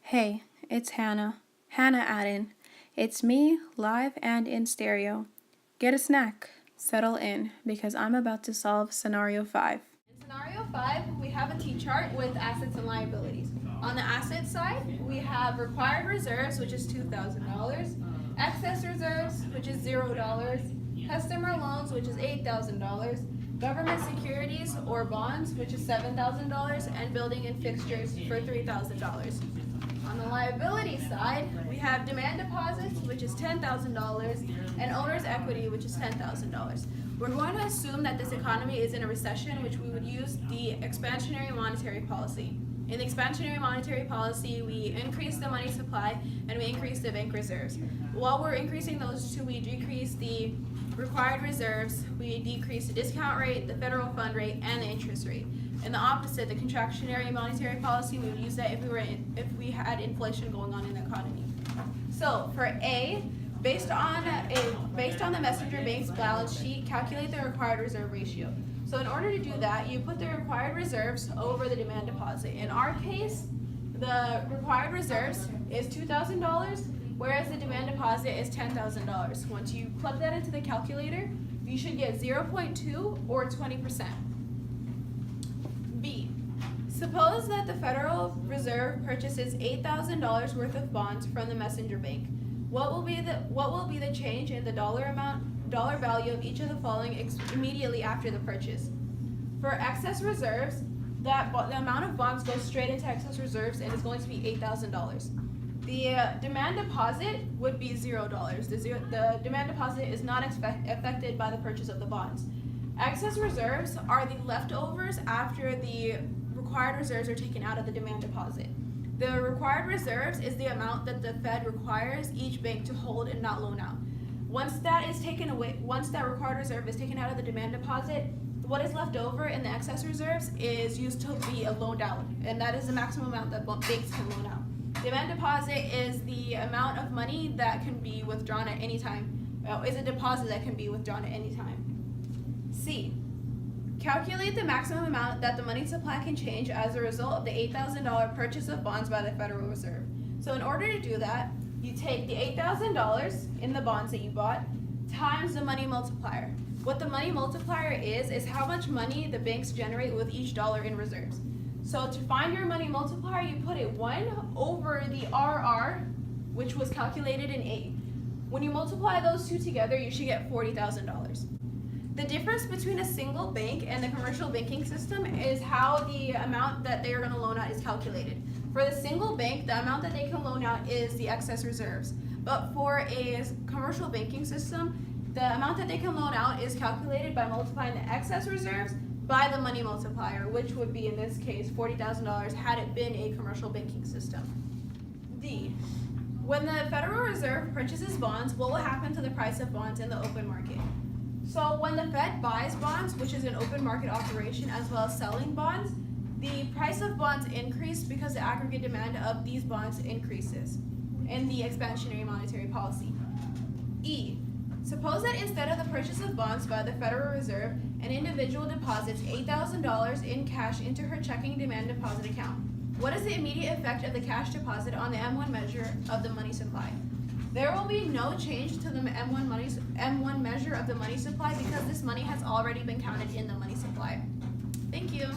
Hey, it's Hannah. Hannah Adden. It's me, live and in stereo. Get a snack, settle in, because I'm about to solve Scenario 5. In scenario 5, we have a T-chart with assets and liabilities. On the asset side, we have required reserves, which is $2,000, excess reserves, which is $0, customer loans, which is $8,000, government securities or bonds, which is $7,000, and building and fixtures for $3,000. On the liability side, we have demand deposits, which is $10,000, and owner's equity, which is $10,000. We're going to assume that this economy is in a recession, which we would use the expansionary monetary policy. In the expansionary monetary policy, we increase the money supply and we increase the bank reserves. While we're increasing those two, we decrease the required reserves, we decrease the discount rate, the federal fund rate, and the interest rate. And the opposite, the contractionary monetary policy, we would use that if we had inflation going on in the economy. So for A, based on the messenger bank's balance sheet, calculate the required reserve ratio. So in order to do that, you put the required reserves over the demand deposit. In our case, the required reserves is $2,000, whereas the demand deposit is $10,000. Once you plug that into the calculator, you should get 0.2 or 20%. B, suppose that the Federal Reserve purchases $8,000 worth of bonds from the messenger bank. What will be the change in the dollar value of each of the following immediately after the purchase? For excess reserves, the amount of bonds goes straight into excess reserves and is going to be $8,000. The demand deposit would be $0. The demand deposit is not affected by the purchase of the bonds. Excess reserves are the leftovers after the required reserves are taken out of the demand deposit. The required reserves is the amount that the Fed requires each bank to hold and not loan out. Once that required reserve is taken out of the demand deposit, what is left over in the excess reserves is used to be loaned out, and that is the maximum amount that banks can loan out. Demand deposit is the amount of money that can be withdrawn at any time, is a deposit that can be withdrawn at any time. C, calculate the maximum amount that the money supply can change as a result of the $8,000 purchase of bonds by the Federal Reserve. So in order to do that, you take the $8,000 in the bonds that you bought times the money multiplier. What the money multiplier is how much money the banks generate with each dollar in reserves. So to find your money multiplier, you put it 1 over the RR, which was calculated in A. When you multiply those two together, you should get $40,000. The difference between a single bank and the commercial banking system is how the amount that they are going to loan out is calculated. For the single bank, the amount that they can loan out is the excess reserves. But for a commercial banking system, the amount that they can loan out is calculated by multiplying the excess reserves by the money multiplier, which would be, in this case, $40,000 had it been a commercial banking system. D, when the Federal Reserve purchases bonds, what will happen to the price of bonds in the open market? So when the Fed buys bonds, which is an open market operation, as well as selling bonds, the price of bonds increase because the aggregate demand of these bonds increases in the expansionary monetary policy. E, suppose that instead of the purchase of bonds by the Federal Reserve, an individual deposits $8,000 in cash into her checking demand deposit account. What is the immediate effect of the cash deposit on the M1 measure of the money supply? There will be no change to the M1 measure of the money supply because this money has already been counted in the money supply. Thank you.